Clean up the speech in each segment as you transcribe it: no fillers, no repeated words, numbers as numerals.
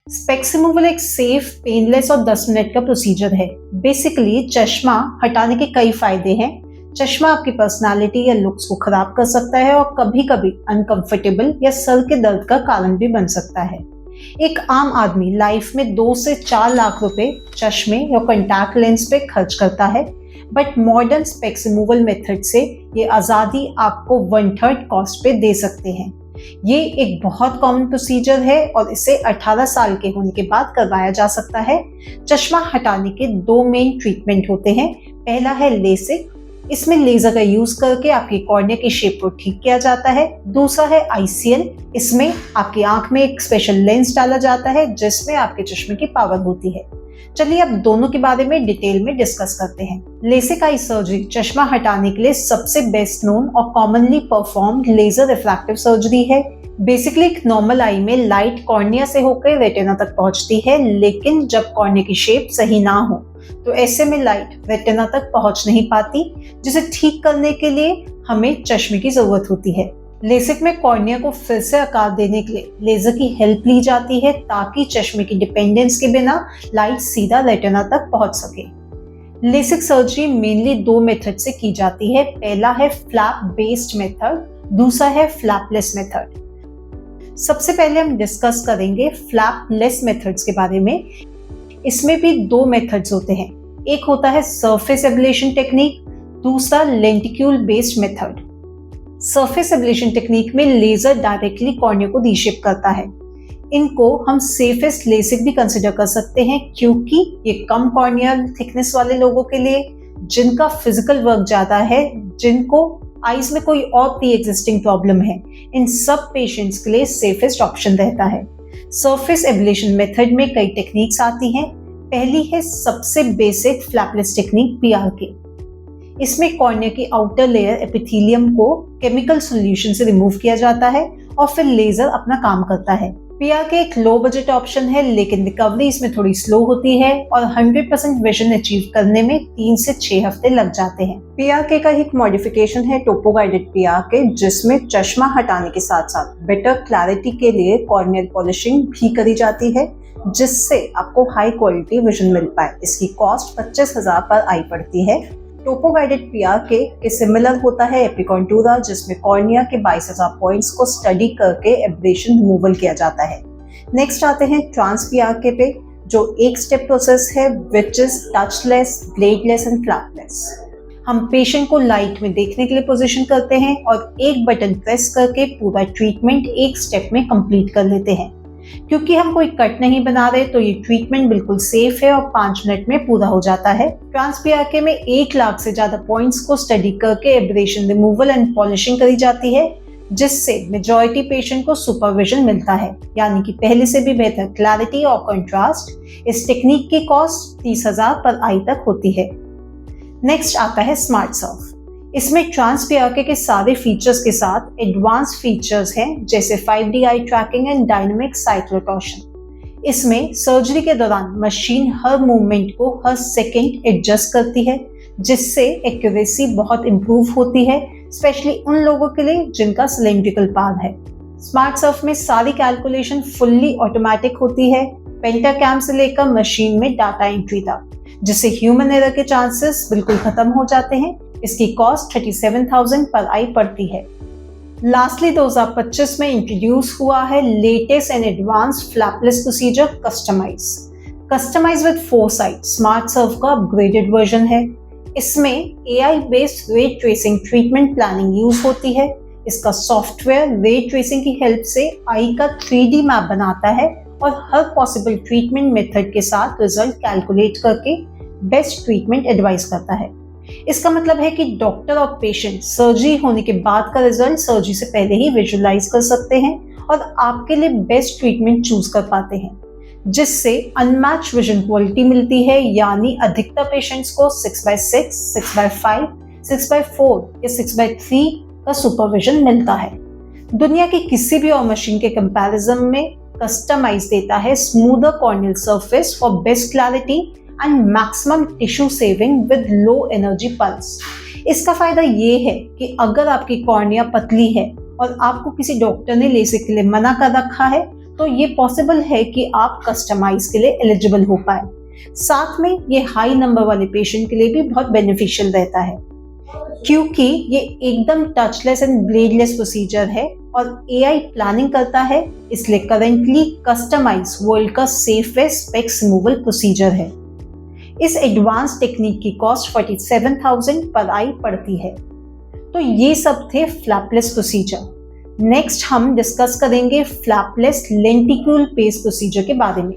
Specs removal एक safe, painless और 10 minute का प्रोसीजर है। बेसिकली चश्मा हटाने के कई फायदे हैं। चश्मा आपकी पर्सनालिटी या लुक्स को खराब कर सकता है और कभी कभी अनकंफर्टेबल या सर के दर्द का कारण भी बन सकता है। एक आम आदमी लाइफ में 2 से 4 लाख रुपए चश्मे या कॉन्टैक्ट लेंस पे खर्च करता है, but modern specs removal method से ये आज़ादी आपको 1/3 कॉस्ट पे दे सकते हैं। ये एक बहुत कॉमन प्रोसीजर है और इसे 18 साल के होने के बाद करवाया जा सकता है। चश्मा हटाने के 2 मेन ट्रीटमेंट होते हैं। पहला है लेसिक। इसमें लेजर का यूज करके आपकी कॉर्निया की शेप को ठीक किया जाता है। दूसरा है ICL। इसमें आपकी आंख में एक स्पेशल लेंस डाला जाता है जिसमें आपके चश्मे की पावर होती है। चलिए अब दोनों के बारे में डिटेल में डिस्कस करते हैं। लेसिक आई सर्जरी चश्मा हटाने के लिए सबसे बेस्ट नोन और commonly performed laser refractive surgery है। बेसिकली एक नॉर्मल आई में लाइट कॉर्निया से होकर रेटिना तक पहुंचती है, लेकिन जब कॉर्निया की शेप सही ना हो तो ऐसे में लाइट रेटिना तक पहुंच नहीं पाती, जिसे ठीक करने के लिए हमें चश्मे की जरूरत होती है। लेसिक में कॉर्निया को फिर से आकार देने के लिए लेजर की हेल्प ली जाती है ताकि चश्मे की डिपेंडेंस के बिना लाइट सीधा रेटिना तक पहुंच सके। लेसिक सर्जरी मेनली 2 मेथड से की जाती है। पहला है फ्लैप बेस्ड मेथड, दूसरा है फ्लैपलेस मेथड। सबसे पहले हम डिस्कस करेंगे फ्लैपलेस मेथड्स के बारे में। इसमें भी 2 मेथड्स होते हैं। एक होता है सरफेस एब्लेशन टेक्निक, दूसरा lenticule based method. Surface ablation technique में लेजर डायरेक्टली कॉर्निया को रीशेप करता है। इनको हम सेफेस्ट लेसिक भी कंसिडर कर सकते हैं क्योंकि ये कम कॉर्नियल थिकनेस वाले लोगों के लिए, जिनका फिजिकल वर्क ज्यादा है, जिनको आईज में कोई और प्री एग्जिस्टिंग प्रॉब्लम है, इन सब पेशेंट्स के लिए सेफेस्ट ऑप्शन रहता है। सरफेस एब्लेशन मेथड में कई टेक्निक्स आती हैं। पहली है सबसे बेसिक फ्लैपलेस टेक्निक PRK। इसमें कॉर्निया की आउटर लेयर एपिथेलियम को केमिकल सॉल्यूशन से रिमूव किया जाता है और फिर लेजर अपना काम करता है। PRK एक लो बजट ऑप्शन है, लेकिन रिकवरी इसमें थोड़ी स्लो होती है और 100% विजन अचीव करने में 3 से 6 हफ्ते लग जाते हैं। PRK का एक मॉडिफिकेशन है टोपो गाइडेड PRK, जिसमें चश्मा हटाने के साथ साथ बेटर क्लैरिटी के लिए कॉर्नियल पॉलिशिंग भी करी जाती है, जिससे आपको हाई क्वालिटी विजन मिल पाए। इसकी कॉस्ट 25,000 पर आई पड़ती है। टोपो गाइडेड PRK के सिमिलर होता है एपिकॉन्टूरा, जिसमें कॉर्निया के 22,000 पॉइंट्स को स्टडी करके एब्रेशन रिमूवल किया जाता है। नेक्स्ट आते हैं ट्रांस PRK पे, जो एक स्टेप प्रोसेस है which is touchless, bladeless and flapless. हम पेशेंट को लाइट में देखने के लिए पोजीशन करते हैं और एक बटन प्रेस करके पूरा ट्रीटमेंट एक स्टेप में कंप्लीट कर लेते हैं। क्योंकि हम कोई कट नहीं बना रहे तो ये ट्रीटमेंट बिल्कुल सेफ है और 5 मिनट में पूरा हो जाता है। ट्रांस PRK में 1 लाख से ज्यादा पॉइंट्स को स्टडी करके एब्रेशन रिमूवल एंड पॉलिशिंग करी जाती है, जिससे मेजॉरिटी पेशेंट को सुपरविजन मिलता है, यानी कि पहले से भी बेहतर क्लैरिटी और कंट्रास्ट। इस टेक्निक की कॉस्ट 30,000 पर आई तक होती है। नेक्स्ट आता है स्मार्ट सर्फ। इसमें ट्रांस PRK के सारे फीचर्स के साथ एडवांस फीचर्स हैं, जैसे 5D eye tracking and dynamic cyclotorsion. इसमें सर्जरी के दौरान मशीन हर मूवमेंट को हर सेकंड एडजस्ट करती है, जिससे एक्यूरेसी बहुत इंप्रूव होती है, स्पेशली उन लोगों के लिए जिनका सिलेंड्रिकल पाथ है। स्मार्ट सर्फ में सारी कैलकुलेशन फुल्ली ऑटोमेटिक होती है, पेंटाकैम से लेकर मशीन में डाटा एंट्री तक, जिससे ह्यूमन एरर के चांसेस बिल्कुल खत्म हो जाते हैं। इसकी कॉस्ट 37,000 पर आई पड़ती है। लास्टली 2025 में इंट्रोड्यूस हुआ है latest and advance flapless procedure customise with foresight. Smart surf का अपग्रेडेड वर्जन है। इसमें AI based ray tracing treatment planning use होती है। इसका सॉफ्टवेयर रे ट्रेसिंग की हेल्प से आई का 3D मैप बनाता है और हर पॉसिबल ट्रीटमेंट मेथड के साथ रिजल्ट कैलकुलेट करके बेस्ट ट्रीटमेंट एडवाइस करता है। इसका मतलब है कि डॉक्टर और पेशेंट सर्जरी होने के बाद का रिजल्ट सर्जरी से पहले ही विजुअलाइज कर सकते हैं और आपके लिए बेस्ट ट्रीटमेंट चूज कर पाते हैं, जिससे अनमैच विजन क्वालिटी मिलती है। यानी अधिकतर पेशेंट्स को 6/6, 6/5, 6/4 या 6/3 का सुपरविजन मिलता है। दुनिया की किसी भी और मशीन के कंपैरिजन में कस्टमाइज देता है smoother corneal surface for best clarity and maximum tissue saving with low energy pulse. इसका फायदा ये है कि अगर आपकी कॉर्निया पतली है और आपको किसी डॉक्टर ने लेसिक के लिए मना कर रखा है, तो ये पॉसिबल है कि आप कस्टमाइज के लिए एलिजिबल हो पाए। साथ में ये हाई नंबर वाले पेशेंट के लिए भी बहुत बेनिफिशियल रहता है, क्योंकि ये एकदम टचलेस एंड ब्लेडलेस प्रोसीजर है और AI प्लानिंग करता है, इसलिए करेंटली कस्टमाइज वर्ल्ड का सेफेस्ट स्पेक्स रिमूवल प्रोसीजर है। इस एडवांस टेक्निक की कॉस्ट 47,000 पर आई पड़ती है। तो ये सब थे फ्लैपलेस प्रोसीजर। नेक्स्ट हम डिस्कस करेंगे फ्लैपलेस लेंटिक्यूल बेस्ड प्रोसीजर के बारे में।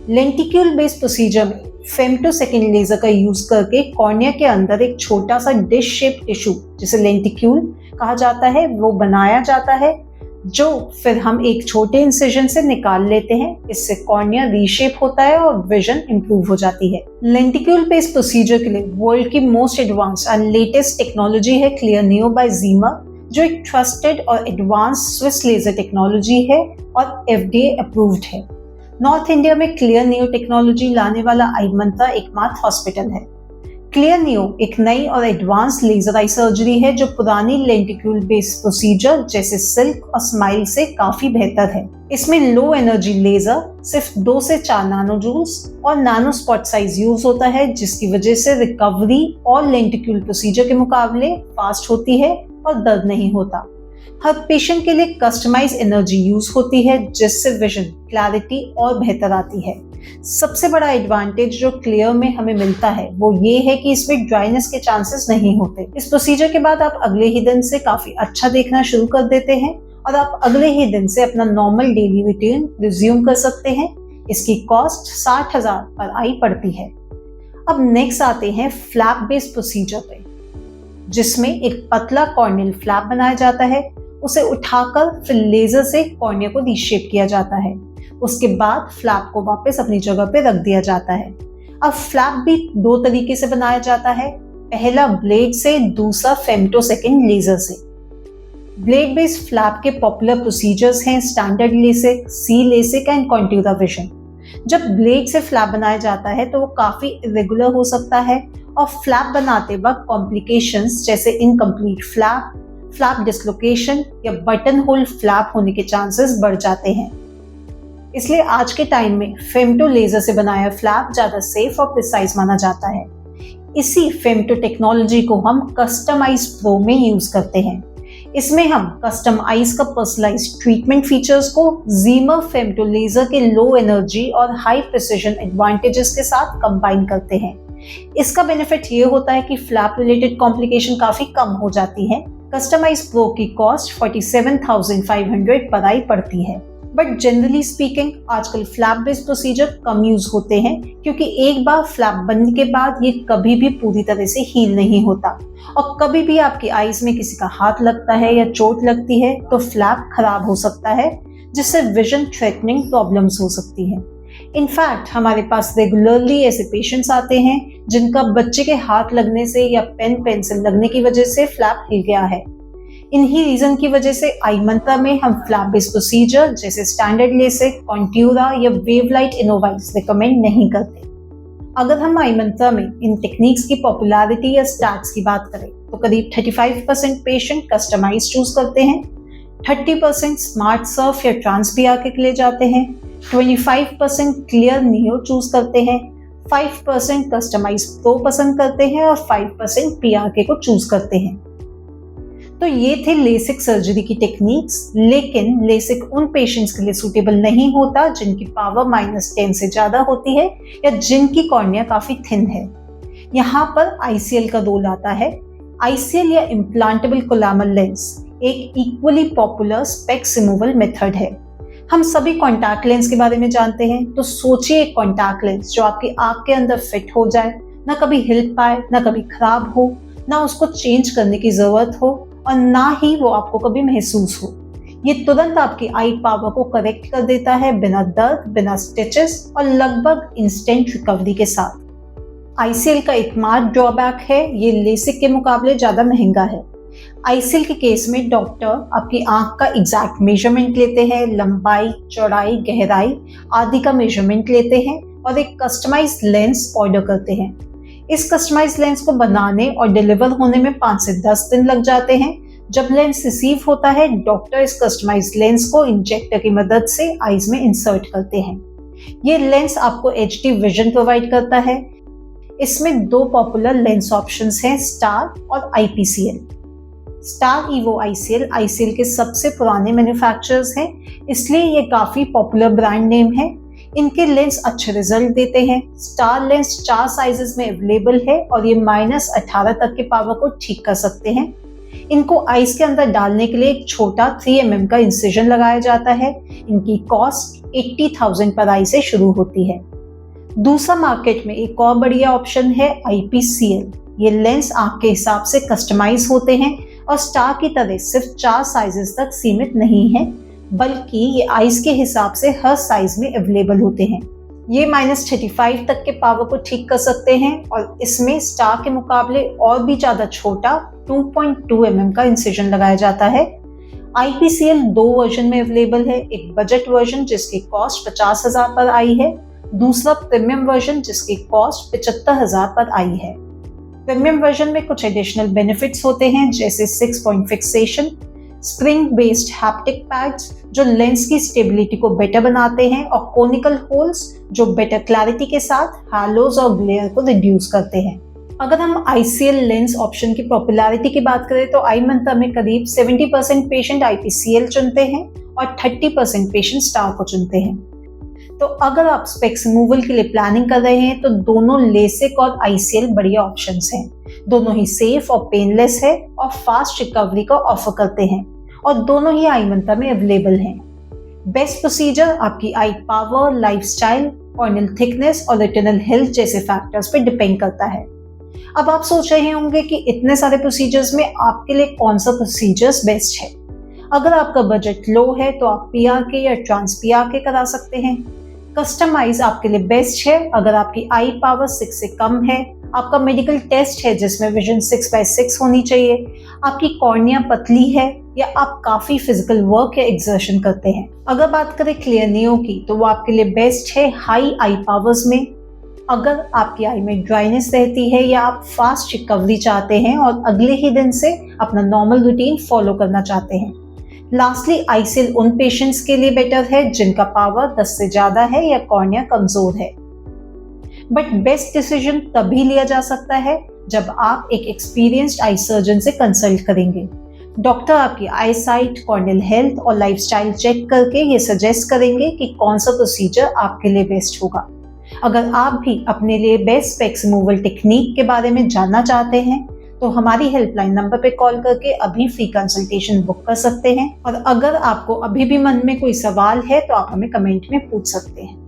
लेंटिक्यूल बेस्ड प्रोसीजर में फेम्टोसेकंड लेजर का यूज करके कॉर्निया के अंदर एक छोटा सा डिश शेप टिश्यू, जिसे लेंटिक्यूल कहा जाता है, वो बनाया जाता है, जो फिर हम एक छोटे इंसिजन से निकाल लेते हैं। इससे कॉर्निया रीशेप होता है और विजन इंप्रूव हो जाती है। लेंटिक्यूल बेस्ड प्रोसीजर के लिए वर्ल्ड की most advance and latest technology है क्लियर नियो बाय जीमर, जो एक ट्रस्टेड और एडवांस स्विस लेजर टेक्नोलॉजी है और FDA अप्रूव्ड है। नॉर्थ इंडिया में क्लियर नियो टेक्नोलॉजी लाने वाला आईमंत्रा एकमात्र हॉस्पिटल है। क्लियर नियो एक नई और एडवांस लेजर आई सर्जरी है जो पुरानी लेंटिक्यूल बेस्ड प्रोसीजर जैसे सिल्क और स्माइल से काफी बेहतर है। इसमें लो एनर्जी लेजर सिर्फ 2 से 4 नैनोजूल्स और नैनो स्पॉट साइज यूज होता है, जिसकी वजह से रिकवरी और लेंटिक्यूल प्रोसीजर के मुकाबले फास्ट होती है और दर्द नहीं होता। हर पेशेंट के लिए कस्टमाइज एनर्जी यूज होती है, जिससे विजन क्लैरिटी और बेहतर आती है। सबसे बड़ा एडवांटेज जो क्लियर में हमें मिलता है वो ये है कि इसमें ड्राइनेस के चांसेस नहीं होते। इस प्रोसीजर के बाद आप अगले ही दिन से काफी अच्छा देखना शुरू कर देते हैं और आप अगले ही दिन से अपना नॉर्मल डेली रूटीन रिज्यूम कर सकते हैं। इसकी कॉस्ट 60,000 पर आई पड़ती है। अब नेक्स्ट आते हैं फ्लैप बेस्ड प्रोसीजर पे, जिसमें एक पतला कॉर्नियल फ्लैप बनाया जाता है। उसे उठाकर फिर लेजर से कॉर्निया को रीशेप किया जाता है। उसके बाद फ्लैप को वापस अपनी जगह पे रख दिया जाता है। अब फ्लैप भी 2 तरीके से बनाया जाता है, पहला ब्लेड से, दूसरा फेम्टोसेकंड लेजर से। ब्लेड बेस्ड फ्लैप के पॉपुलर प्रोसीजर्स हैं standard LASIK, C LASIK and Contoura vision. जब ब्लेड से फ्लैप बनाया जाता है तो वो काफी इरेगुलर हो सकता है और फ्लैप बनाते वक्त कॉम्प्लिकेशंस जैसे इनकम्प्लीट फ्लैप, फ्लैप डिसलोकेशन या बटन होल फ्लैप होने के चांसेस बढ़ जाते हैं। इसलिए आज के टाइम में फेम्टो लेजर से बनाया फ्लैप ज्यादा सेफ और प्रिसाइज माना जाता है। इसी फेम्टो टेक्नोलॉजी को हम कस्टमाइज प्रो में यूज करते हैं। इसमें हम कस्टम आइज का पर्सनलाइज ट्रीटमेंट फीचर्स को जीमर फेम्टो लेजर के लो एनर्जी और हाई प्रिसिजन एडवांटेजेस के साथ कंबाइन करते हैं। इसका बेनिफिट ये होता है कि फ्लैप रिलेटेड कॉम्प्लिकेशन काफी कम हो जाती है। कस्टमाइज प्रो की कॉस्ट 47,500 पर आई पड़ती है। बट जनरली स्पीकिंग आजकल फ्लैप बेस्ड प्रोसीजर कम यूज होते हैं, क्योंकि एक बार फ्लैप बनने के बाद ये कभी भी पूरी तरह से हील नहीं होता और कभी भी आपकी आईज में किसी का हाथ लगता है या चोट लगती है तो फ्लैप खराब हो सकता है, जिससे विजन थ्रेटनिंग प्रॉब्लम्स हो सकती है। इनफैक्ट हमारे पास रेगुलरली ऐसे पेशेंट्स आते हैं जिनका बच्चे के हाथ लगने से या पेन पेंसिल लगने की वजह से फ्लैप हिल गया है। इन्हीं रीजन की वजह से आईमंत्रा में हम फ्लैप बेस्ड प्रोसीजर जैसे स्टैंडर्ड लेसिक, कॉन्ट्यूरा या वेवलाइट इनोवाइज रिकमेंड नहीं करते। अगर हम आईमंत्रा में इन टेक्निक्स की पॉपुलैरिटी या स्टैट्स की बात करें तो करीब 35% पेशेंट कस्टमाइज चूज करते हैं, 30% स्मार्ट सर्फ या ट्रांस PRK के लिए जाते हैं, 25% क्लियर नियो चूज करते हैं, 5% कस्टमाइज प्रो पसंद करते हैं और 5% PRK को चूज करते हैं। तो ये थे लेसिक सर्जरी की टेक्निक्स, लेकिन लेसिक उन पेशेंट्स के लिए सूटेबल नहीं होता जिनकी पावर -10 से ज्यादा होती है या जिनकी कॉर्निया काफी थिन है। यहाँ पर ICL का रोल आता है। ICL या इम्प्लांटेबल कोलामल लेंस एक equally popular specs removal method है। हम सभी कॉन्टैक्ट लेंस के बारे में जानते हैं, तो सोचिए एक कॉन्टैक्ट लेंस जो आपकी आंख के अंदर फिट हो जाए, ना कभी हिल पाए, ना कभी खराब हो, ना उसको चेंज करने की जरूरत हो और ना ही वो आपको कभी महसूस हो। ये तुरंत आपकी आई पावर को करेक्ट कर देता है, बिना दर्द, बिना स्टिचेस और लगभग इंस्टेंट रिकवरी के साथ। ICL का एकमात्र ड्रॉबैक है ये लेसिक के मुकाबले ज्यादा महंगा है। ICL के केस में डॉक्टर आपकी आंख का एग्जैक्ट मेजरमेंट लेते हैं, लंबाई, चौड़ाई, गहराई आदि का मेजरमेंट लेते हैं और एक कस्टमाइज्ड लेंस ऑर्डर करते हैं। इस कस्टमाइज्ड लेंस को बनाने और डिलीवर होने में 5 से 10 दिन लग जाते हैं, जब लेंस रिसीव होता है, डॉक्टर इस कस्टमाइज्ड लेंस को इंजेक्टर की मदद से आईज में इंसर्ट करते हैं। ये लेंस आपको एचडी विजन प्रोवाइड करता है। इसमें दो पॉपुलर लेंस ऑप्शंस हैं, स्टार और IPCL. Star evo ICL ICL के सबसे पुराने मैन्युफैक्चरर्स हैं, इसलिए ये काफी पॉपुलर ब्रांड नेम है। इनके लेंस अच्छे रिजल्ट देते हैं। स्टार लेंस 4 साइजेस में अवेलेबल है और ये -18 तक के पावर को ठीक कर सकते हैं। इनको आईज के अंदर डालने के लिए एक छोटा 3 mm का इंसिजन लगाया जाता है। इनकी कॉस्ट 80,000 पर आई से शुरू होती है। दूसरा मार्केट में एक और बढ़िया ऑप्शन है आईपीसीएल। ये लेंस आंख के हिसाब से कस्टमाइज होते हैं और स्टार की तरह सिर्फ 4 साइजेस तक सीमित नहीं है, बल्कि ये आईज के हिसाब से हर साइज में अवेलेबल होते हैं। ये -35 तक के पावर को ठीक कर सकते हैं और इसमें स्टार के मुकाबले और भी ज्यादा छोटा 2.2 mm का इंसिजन लगाया जाता है। आईपीसीएल 2 वर्जन में अवेलेबल है, एक बजट वर्जन जिसकी कॉस्ट 50,000 पर आई है, दूसरा प्रीमियम वर्जन जिसकी कॉस्ट 75,000 पर आई है। प्रीमियम वर्जन में कुछ एडिशनल बेनिफिट्स होते हैं, जैसे 6 point fixation, spring based haptic pads जो लेंस की स्टेबिलिटी को बेटर बनाते हैं, और कोनिकल होल्स जो बेटर क्लैरिटी के साथ हैलोज और ग्लेयर को रिड्यूस करते हैं। अगर हम आईसीएल लेंस ऑप्शन की पॉपुलैरिटी की बात करें तो आई मंत्र में करीब 70% पेशेंट आईपीसीएल चुनते हैं और 30% पेशेंट स्टार को चुनते हैं। तो अगर आप स्पेक्स रिमूवल के लिए प्लानिंग कर रहे हैं तो दोनों लेसिक और आईसीएल बढ़िया ऑप्शंस हैं। दोनों ही सेफ और पेनलेस है और फास्ट रिकवरी का ऑफर करते हैं, और दोनों ही आई मंत्र में अवेलेबल हैं। बेस्ट प्रोसीजर आपकी आई पावर, लाइफस्टाइल, कॉर्नियल थिकनेस और रेटिनल हेल्थ जैसे फैक्टर्स पे डिपेंड करता है। अब आप सोच रहे होंगे कि इतने सारे प्रोसीजर्स में आपके लिए कौन सा प्रोसीजर्स बेस्ट है। अगर आपका बजट लो है तो आप पीआरके या ट्रांस पीआरके करा सकते हैं। कस्टमाइज आपके लिए बेस्ट है अगर आपकी आई पावर 6 से कम है, आपका मेडिकल टेस्ट है जिसमें विजन 6/6 होनी चाहिए, आपकी कॉर्निया पतली है, या आप काफी फिजिकल वर्क या एक्सर्शन करते हैं। अगर बात करें क्लियर नियो की तो वो आपके लिए बेस्ट है हाई आई पावर्स में। अगर आपकी आई में ड्राइनेस रहती है या आप फास्ट रिकवरी चाहते हैं और अगले ही दिन से अपना नॉर्मल रूटीन फॉलो करना चाहते हैं। लास्टली आईसीएल उन पेशेंट्स के लिए बेटर है जिनका पावर 10 से ज्यादा है या कॉर्निया कमजोर है। बट बेस्ट डिसीजन तभी लिया जा सकता है जब आप एक एक्सपीरियंस्ड आई सर्जन से कंसल्ट करेंगे। डॉक्टर आपकी आई साइट, कॉर्नियल हेल्थ और लाइफस्टाइल चेक करके ये सजेस्ट करेंगे कि कौन सा प्रोसीजर आपके लिए बेस्ट होगा। अगर आप भी अपने लिए बेस्ट स्पेक्स रिमूवल टेक्निक के बारे में जानना चाहते हैं तो हमारी हेल्पलाइन नंबर पे कॉल करके अभी फ्री कंसल्टेशन बुक कर सकते हैं। और अगर आपको अभी भी मन में कोई सवाल है तो आप हमें कमेंट में पूछ सकते हैं।